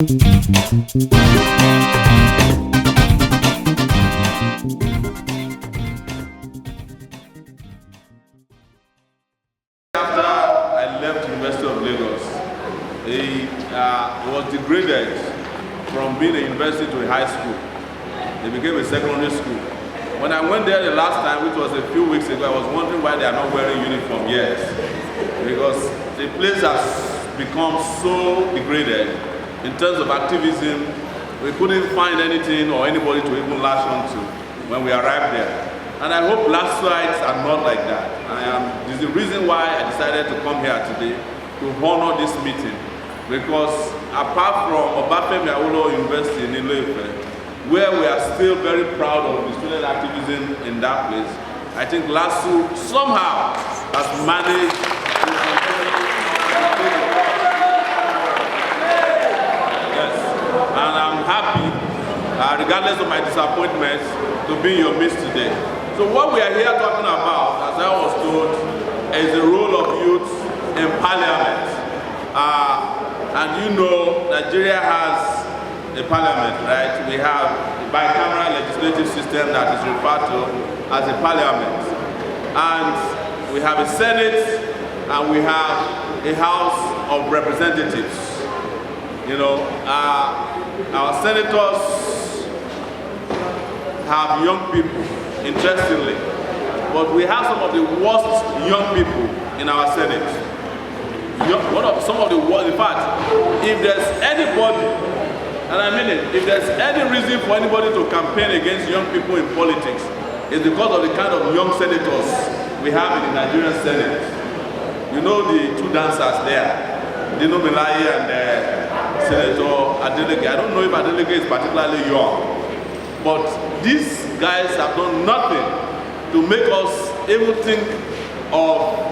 After I left University of Lagos, it was degraded from being a university to a high school. It became a secondary school. When I went there the last time, which was a few weeks ago, I was wondering why they are not wearing uniform yet. Because the place has become so degraded in terms of activism. We couldn't find anything or anybody to even latch onto when we arrived there. And I hope LASUites are not like that. This is the reason why I decided to come here today to honor this meeting. Because apart from Obafemi Awolowo University in Ile-Ife, where we are still very proud of the student activism in that place, I think LASU somehow has managed to yes. And I'm happy, regardless of my disappointments, to be in your midst today. So what we are here talking about, as I was told, is the role of youth in parliament. And you know, Nigeria has a parliament, right? We have a bicameral legislative system that is referred to as a parliament. And we have a Senate, and we have a House of Representatives. You know, our senators have young people, interestingly, but we have some of the worst young people in our Senate. Some of the worst, in fact, if there's anybody, and I mean it, if there's any reason for anybody to campaign against young people in politics, it's because of the kind of young senators we have in the Nigerian Senate. You know the two dancers there, Dino Melaye and Senator Adeleke. I don't know if Adeleke is particularly young, but these guys have done nothing to make us even think of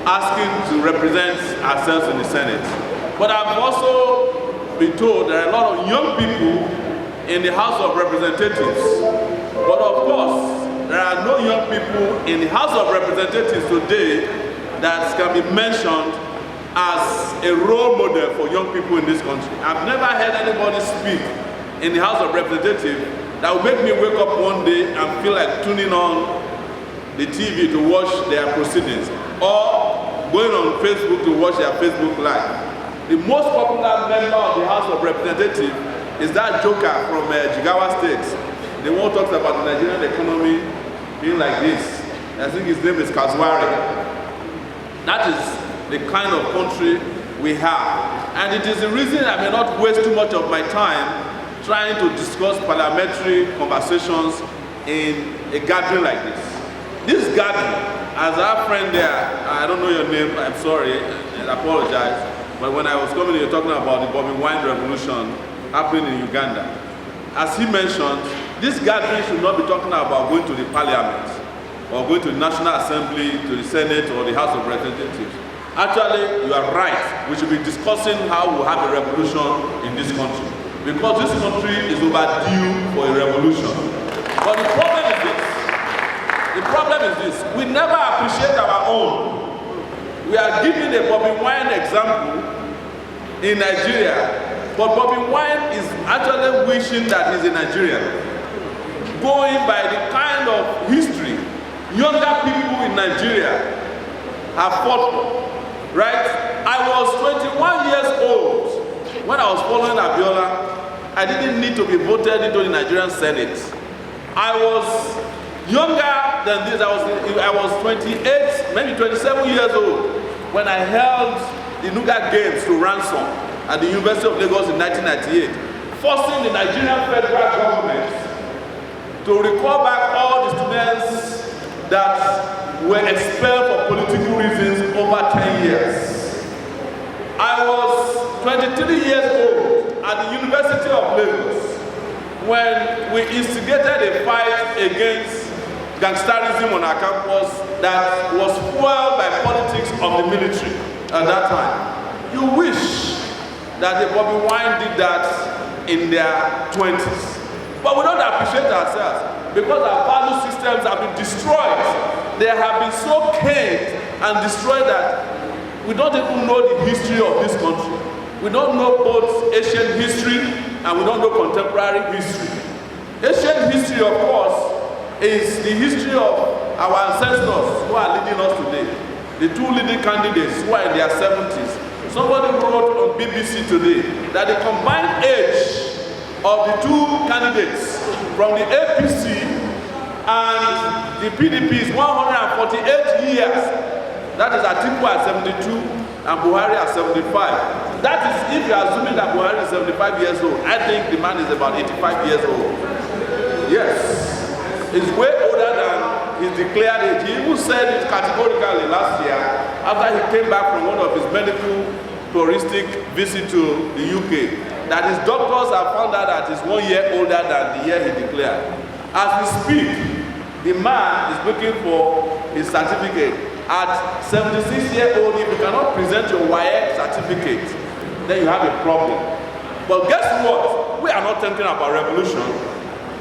asking to represent ourselves in the Senate. But I've also been told there are a lot of young people in the House of Representatives. But of course, there are no young people in the House of Representatives today that can be mentioned as a role model for young people in this country. I've never heard anybody speak in the House of Representatives that will make me wake up one day and feel like tuning on the TV to watch their proceedings or going on Facebook to watch their Facebook Live. The most popular member of the House of Representatives is that joker from Jigawa State. The one who talks about the Nigerian economy being like this. I think his name is Kazwari. That is the kind of country we have. And it is the reason I may not waste too much of my time trying to discuss parliamentary conversations in a gathering like this. This gathering, as our friend there, I don't know your name, I'm sorry, I apologize, but when I was coming here talking about the Bobi Wine revolution happening in Uganda, as he mentioned, this gathering should not be talking about going to the parliament or going to the National Assembly, to the Senate or the House of Representatives. Actually, you are right. We should be discussing how we'll have a revolution in this country. Because this country is overdue for a revolution. But the problem is this. The problem is this. We never appreciate our own. We are giving a Bobi Wine example in Nigeria. But Bobi Wine is actually wishing that he's a Nigerian. Going by the kind of history younger people in Nigeria have fought for, right? I was 21 years old when I was following Abiola. I didn't need to be voted into the Nigerian Senate. I was younger than this. I was 28, maybe 27 years old when I held the Nuga Games to ransom at the University of Lagos in 1998, forcing the Nigerian federal government to recall back all the students that were expelled for political reasons over 10 years. I was 23 years old at the University of Lagos when we instigated a fight against gangsterism on our campus that was fueled by politics of the military at that time. You wish that the Bobi Wine did that in their 20s. But we don't appreciate ourselves because our value systems have been destroyed. They have been so caged and destroyed that we don't even know the history of this country. We don't know both ancient history and we don't know contemporary history. Ancient history, of course, is the history of our ancestors who are leading us today. The two leading candidates who are in their 70s. Somebody wrote on BBC today that the combined age of the two candidates from the APC and the PDP is 148 years. That is Atiku at 72 and Buhari at 75. That is if you are assuming that Buhari is 75 years old. I think the man is about 85 years old. Yes. He's way older than his declared age. He even said it categorically last year after he came back from one of his medical touristic visit to the UK that his doctors have found out that he's 1 year older than the year he declared. As we speak, the man is looking for his certificate. At 76 years old, if you cannot present your WAEC certificate, then you have a problem. But guess what? We are not thinking about revolution.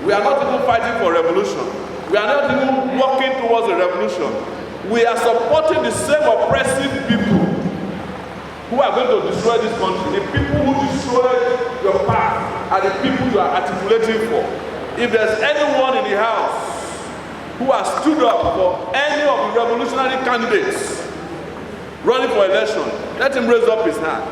We are not even fighting for revolution. We are not even working towards a revolution. We are supporting the same oppressive people who are going to destroy this country. The people who destroy your path are the people you are articulating for. If there's anyone in the house who has stood up for any of the revolutionary candidates running for election, let him raise up his hand.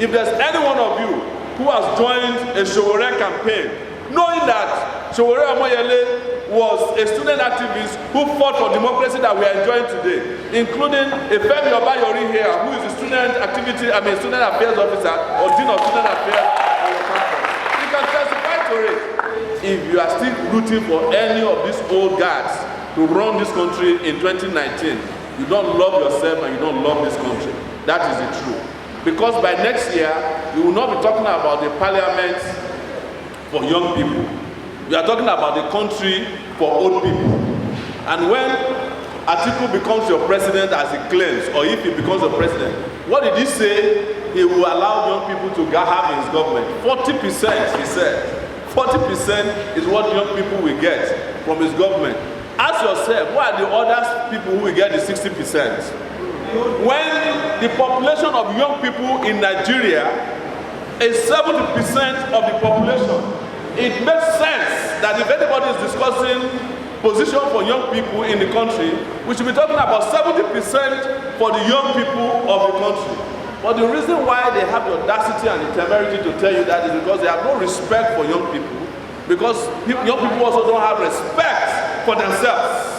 If there's any one of you who has joined a Sowore campaign, knowing that Sowore Omoyele was a student activist who fought for democracy that we are enjoying today, including Femi Obayori here, who is a student affairs officer or dean of student affairs on your campus. You can testify to it. If you are still rooting for any of these old guys to run this country in 2019, you don't love yourself and you don't love this country. That is the truth. Because by next year, you will not be talking about the parliament for young people. We are talking about the country for old people. And when Atiku becomes your president as he claims, or if he becomes a president, what did he say he will allow young people to have in his government? 40%, he said. 40% is what young people will get from his government. Ask yourself, who are the other people who will get the 60%? When the population of young people in Nigeria is 70% of the population, it makes sense that if anybody is discussing position for young people in the country, we should be talking about 70% for the young people of the country. But the reason why they have the audacity and the temerity to tell you that is because they have no respect for young people, because young people also don't have respect for themselves.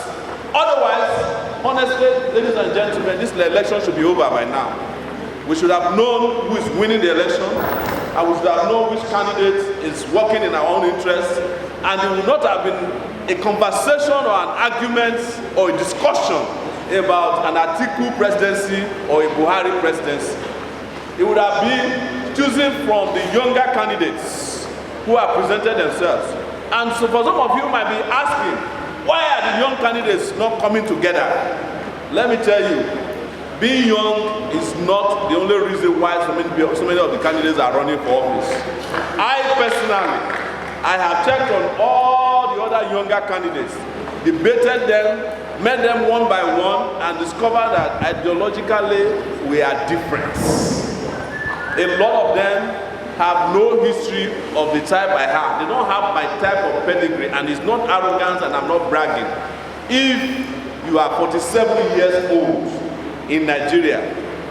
Otherwise, honestly, ladies and gentlemen, this election should be over by now. We should have known who is winning the election, and we should have known which candidate is working in our own interests, and it would not have been a conversation or an argument or a discussion about an Atiku presidency or a Buhari presidency. It would have been choosing from the younger candidates who have presented themselves. And so for some of you might be asking, why are the young candidates not coming together? Let me tell you, being young is not the only reason why so many of the candidates are running for office. I personally, I have checked on all the other younger candidates, debated them, met them one by one, and discovered that ideologically we are different. A lot of them have no history of the type I have. They don't have my type of pedigree, and it's not arrogance and I'm not bragging. If you are 47 years old in Nigeria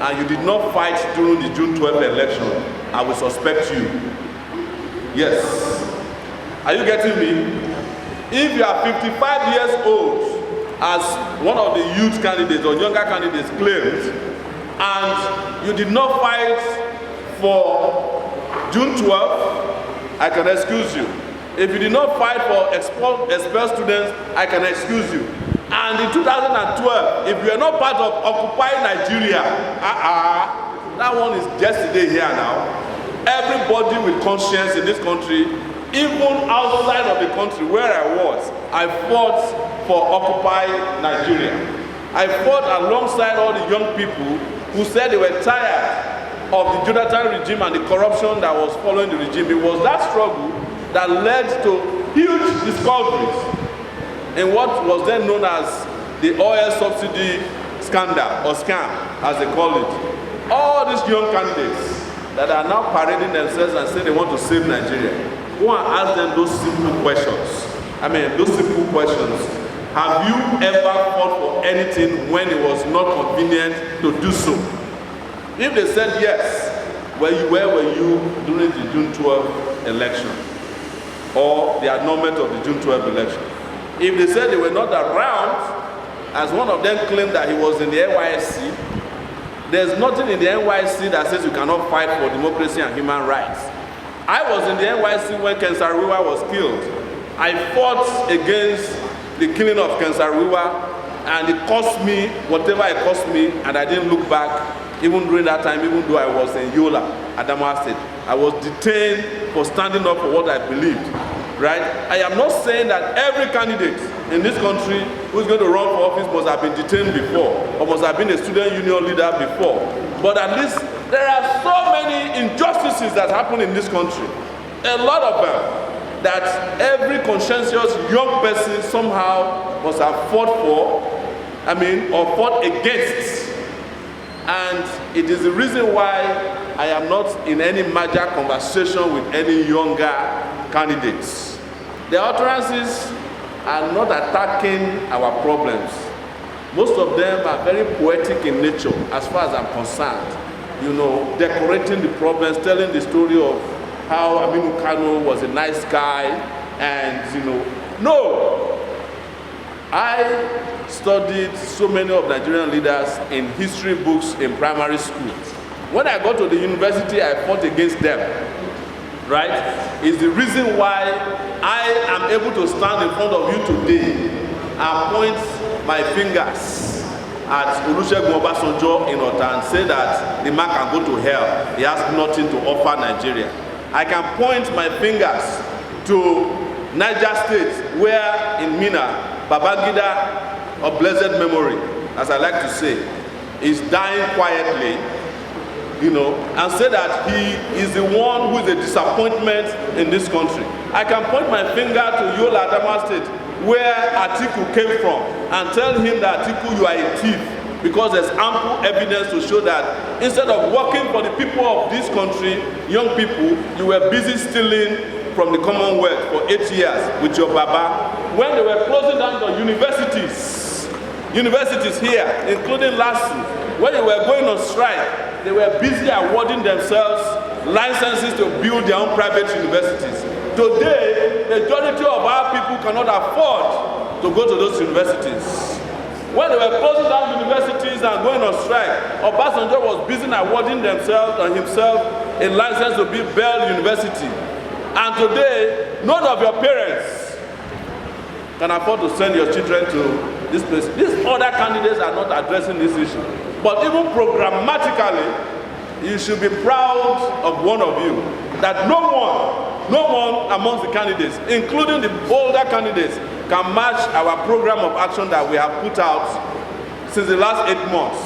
and you did not fight during the June 12th election, I will suspect you. Yes. Are you getting me? If you are 55 years old, as one of the youth candidates or younger candidates claims, and you did not fight for June 12th, I can excuse you. If you did not fight for expelled students, I can excuse you. And in 2012, if you are not part of Occupy Nigeria, that one is yesterday here now. Everybody with conscience in this country, even outside of the country where I was, I fought for Occupy Nigeria. I fought alongside all the young people who said they were tired of the Jonathan regime and the corruption that was following the regime. It was that struggle that led to huge discoveries in what was then known as the oil subsidy scandal or scam, as they call it. All these young candidates that are now parading themselves and say they want to save Nigeria, go and ask them those simple questions. I mean, those simple questions. Have you ever fought for anything when it was not convenient to do so? If they said yes, where were you during the June 12 election or the annulment of the June 12 election? If they said they were not around, as one of them claimed that he was in the NYSC, there's nothing in the NYSC that says you cannot fight for democracy and human rights. I was in the NYSC when Ken Saro-Wiwa was killed. I fought against the killing of Ken Saro-Wiwa, and it cost me whatever it cost me, and I didn't look back. Even during that time, even though I was in Yola, Adamawa State, I was detained for standing up for what I believed, right? I am not saying that every candidate in this country who is going to run for office must have been detained before or must have been a student union leader before. But at least there are so many injustices that happen in this country, a lot of them, that every conscientious young person somehow must have fought for, or fought against. And it is the reason why I am not in any major conversation with any younger candidates. The utterances are not attacking our problems. Most of them are very poetic in nature as far as I'm concerned. You know, decorating the problems, telling the story of how Aminu Kano was a nice guy, and no. I studied so many of Nigerian leaders in history books in primary school. When I got to the university, I fought against them, right? It's the reason why I am able to stand in front of you today and point my fingers at Olusegun Obasanjo in Ota and say that the man can go to hell. He has nothing to offer Nigeria. I can point my fingers to Niger State, where in Mina, Babangida, of blessed memory, as I like to say, is dying quietly, and say that he is the one who is a disappointment in this country. I can point my finger to Yola, Adamawa State, where Atiku came from, and tell him that Atiku, you are a thief, because there's ample evidence to show that instead of working for the people of this country, young people, you were busy stealing from the Commonwealth for 8 years with your Baba. When they were closing down the universities here, including LASU, when they were going on strike, they were busy awarding themselves licenses to build their own private universities. Today, the majority of our people cannot afford to go to those universities. When they were closing down universities and going on strike, Obasanjo was busy awarding himself a license to build Bell University. And today, none of your parents can afford to send your children to this place. These other candidates are not addressing this issue. But even programmatically, you should be proud of one of you, that no one amongst the candidates, including the older candidates, can match our program of action that we have put out since the last 8 months.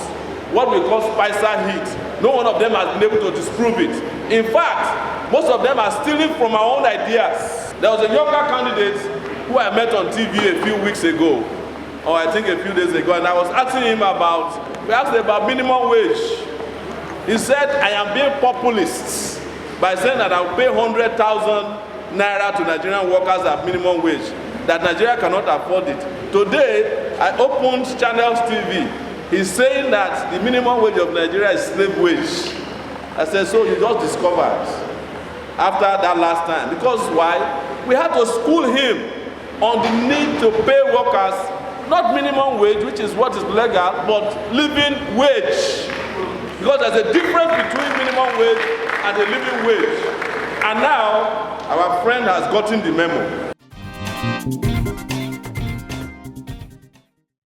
What we call Spicer Heat. No one of them has been able to disprove it. In fact, most of them are stealing from our own ideas. There was a younger candidate who I met on TV a few weeks ago, or I think a few days ago, and I was asking him about minimum wage. He said, I am being populist by saying that I'll pay 100,000 naira to Nigerian workers at minimum wage, that Nigeria cannot afford it. Today, I opened Channels TV. He's saying that the minimum wage of Nigeria is slave wage. I said, so you just discovered after that last time. Because why? We had to school him on the need to pay workers, not minimum wage, which is what is legal, but living wage. Because there's a difference between minimum wage and a living wage. And now, our friend has gotten the memo.